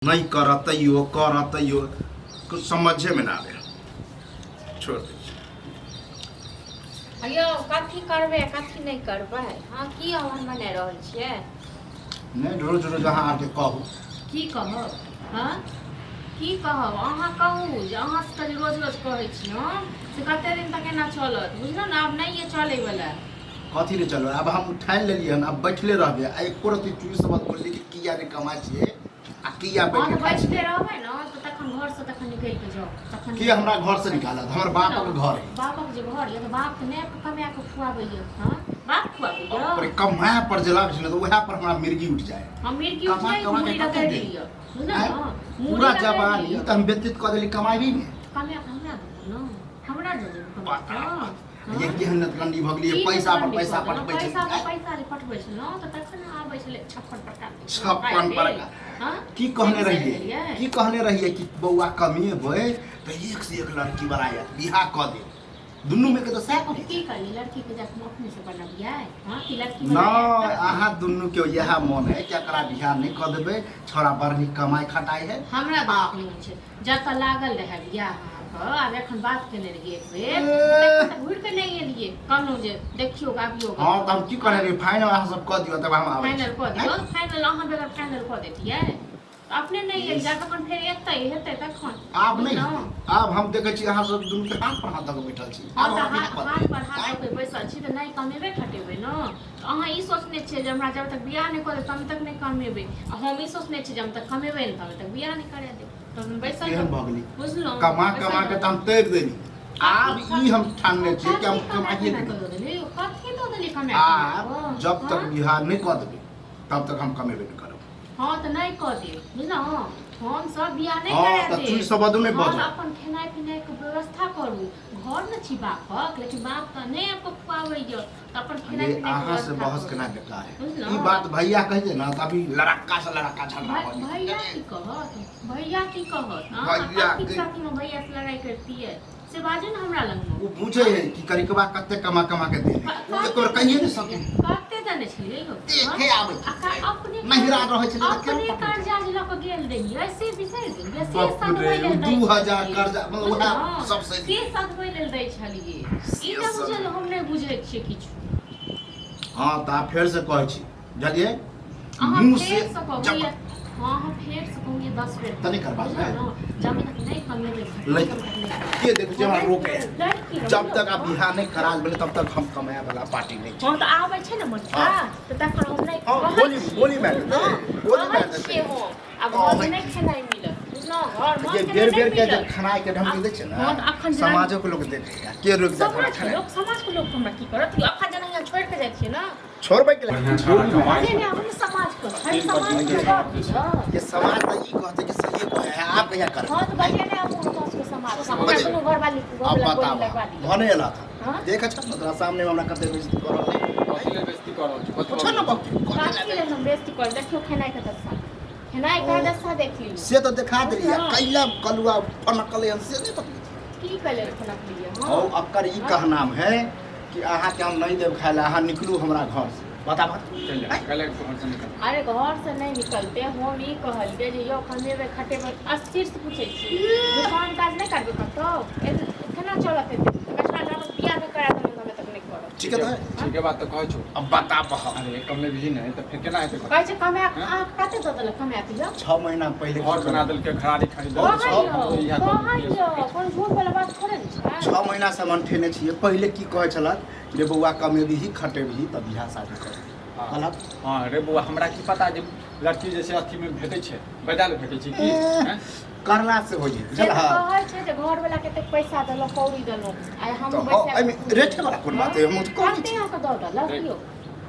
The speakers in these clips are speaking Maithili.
नहीं करतैयो कुछ समझे में ना आवे। छोड़ दीजिए। अयो कथी करबे कथी नहीं करबे। हाँ की हम बने रहल छियै। नहीं रोज रोज अहाँ आके कहू की कहब। हाँ की कहब अहाँ कहू जे अहाँ से रोज रोज कहै छी हम से कते दिन तक एना चलत बुझलौ ना। अब नहीं ये चले वाला कथी ले चलो। अब हम ठान लेलिए हन, अब बैठले रहबे आ एको रति चुई सब बोलली कि किया रे कमाई छिए आ किया बैठे खाई छिए। बैठले रहबे ना तो तखन घर से तखन निकल के जाओ। तखन की हमरा घर से निकालत। हमर बाप के घर है। बाप के जे घर ये तो बाप के ने कमा के खुआबैय। हां बाप खुआबैय पर कमाए पर जलाब छै न तो वहा पर हमरा मिर्गी उठ जाए। हम मिर्गी उठ जाए मुड़ी लगा दिलियो बुझल ना। पूरा जवानी त हम व्यतीत क देली कमाई में। कमे हमरा दे दे ये केहन गंडी भगली पैसा पर पैसा पटबै छै। पैसा रे पटबै छै न त तखन आबै छै 56 प्रकार 56 प्रकार। हां की कहने रहिए कि बौआ कमेबै त एक से एक लड़की बनायत बियाह क दे। दुन्नु में के तो सह करे की करली लड़की के जाके अपने से बनबियै। हां की लड़की ना आहा दुन्नु के यह मन है कि एकरा बियाह नहीं क देबै छोरा बरनी कमाई खटाई है। हमरा बाप नहीं छै जत लागल रहे बियाह अब एखन बात केने रहिए एक बेर घुर के नहीं एलिए कहलौ जे देखियो आबियो। हां त हम की करे रे फाइनल अहाँ सब क दियो तब हम आबै। फाइनल क दियो फाइनल अहाँ बेगर फाइनल क देतियै अपने नहीं एल जा तखन फेर एतै हेतै तखन। आब नहीं आब हम देखे छी अहाँ सब दुनु के हाथ पर हाथ दक बैठल छी। हां त हाथ पर हाथ पे बैसल छी त नहीं कमेबे खटेबे न। अहाँ ई सोचने छियै जे हमरा जब तक बियाह नहीं करे तब तक नहीं कमेबे। हम ई सोचने छियै जब तक कमेबे नहीं तब तक बियाह नहीं करे दे। तब बैसल भगली बुझलो कमा कमा के हम तैर देनी। आब ई हम ठानने छियै कि हम कमाइए के कथी दो देली कमे। आब जब तक बियाह नहीं क देबै तब तक हम कमेबे नहीं करब। हां त नहीं क दे बुझलो हम सब बियाह नहीं करे दे। हां त तू सब बदु में बज अपन खेनाई पिनाई के व्यवस्था करू। घर न छी बापक लेकिन बाप त नहीं आपको खुआबै य त अपन खेनाई पिनाई अहाँ से बहस केना बेकार है। ई बात भैया कहिए ना त अभी लड़का से लड़का झगड़ा हो। भैया की कहत भैया की कहत। हां भैया की साथी में भैया से लड़ाई करती है से बाजे न हमरा लंग वो पूछे है कि करिकबा कते कमा कमा के दे एक और कहिए न सके कते जाने छलिए यो देखे आबै अपने महिरा रहै छै त अपने कर्जा जे ल के गेल रहिए से बिसैर गेलिए से बाप सब रे, लेल 2000 कर्जा मतलब वह सब से से सब लेल दै छलिए। ई त बुझल हम नहीं बुझै छियै किछु। हां त फेर से कहै छी जलिए अहाँ मुंह फेर से से कहू। हां हम फेर से कहूंगी 10 बेर तनी करबा है जब तक नहीं कमेबे ये देखो जे हमरा रोके जब तक आप बिहार नहीं करा बोले तब तक हम कमाए वाला पार्टी नहीं। हां त आबै छै न मनसा त तखन हम नहीं बोली मैडम छियै हो। अब घर नहीं खेनाई मिलत बुझलो घर ये बेर बेर के जब खाना के ढंग से देछ ना समाज के लोग देखेगा के रुक जा खाना लोग समाज के लोग हमरा की करत अखन जना यहाँ छोड़ के जाय छियै ना छोड़बै के लिए ने हम समाज को हर समाज के ये समाज त ई कहते कि सही है आप क्या कर। हां तो बजे ने हम के समाज अपनो घर वाली को अब बताओ भने एला था देख अच्छा मतलब सामने में हमरा कते बेइज्जती करल कथि बेइज्जती करल कुछ ना कथि ले हम बेइज्जती कर देखियो खेनाई के दस्ता खेनाई का दस्ता देख ली से तो दिखा दिलिए कैला कलुआ फनकल से नहीं पकड़ी की कले फनकलिए। हां और अकर ई कहनाम है कि अहाँ के हम नहीं देब खाए ला अहाँ निकलू हमरा घर से बता अरे घर से नहीं निकलते हम ई कहलिए जे यो कमेबे खटेबे अस्थिर से पूछे छी दुकान काज नहीं करबे कतो केना चलत है कचरा जब बियाह में करा देबे तब तक नहीं करब। ठीक है बात तो कहै छो अब बता बह अरे कमले भी नहीं तो फिर केना हेतै कहै छै कमे आप कते द देलक कमे पियो 6 महीना पहले और बना देल के खराड़ी खरीद कोन झूठ वाला बात थोड़े छै। 6 महीना से मन ठेने छिए पहले की कहै छलत रे बौआ कमेबी ही खटेबी तब बियाह शादी कर गलत। हां रे बौआ हमरा की पता जे लड़की जैसे अथी में भेटै छै बैदाल भेटै छै की करला से हो जे चल कहै छै जे घर वाला कते पैसा देलो कौड़ी देलो आइ हम पैसा एमे रेट वाला कोन बात है हम तो कहै छी कते का दो लगियो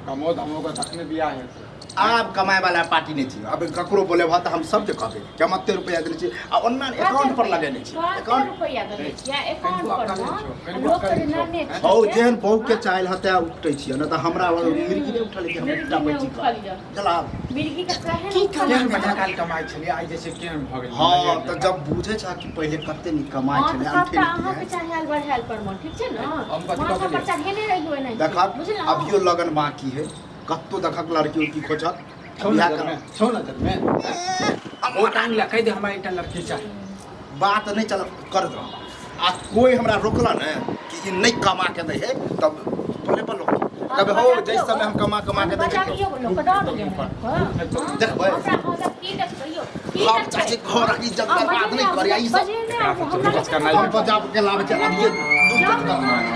कमो दमो का तखने बियाह है। आप कमाए वाला पार्टी नहीं छी अब ककरो बोले भा त हम सब के कहबे कि हम एते रुपया देने छी आ ओन्ना अकाउंट पर लगेने छी अकाउंट रुपया देने छी या अकाउंट पर लोग के नामे छै औ जेहन बहु के चाइल हते उठै छी न त हमरा मिर्गी ने उठल के हम एकटा बच्ची का चला मिर्गी का कहे की केहन बढ़िया काल कमाई छलिए आई जैसे केहन भ गेल। हां त जब बुझे छ कि पहले कते नि कमाई छले हम ठेल अहाँ के चाहे हाल बढ़ाल पर मन ठीक छै न हम कथि पर चढ़ेने रहियो नहीं देखा अभियो लगन बाकी है कत्तो देखक लड़की की खोजत छोड़ नजर में वो टाइम ला कह दे हमारी एकटा लड़की चाहिए। बात नहीं चल कर दो आ कोई हमरा रोकला ना कि ये नहीं कमा के दे है तब बोले पर लोग तब हो जैसे समय हम कमा के दे देखबै हम चाची घर की इज्जत बात नहीं करिया ई सब करना बजाब के लाभ चला दिए दूध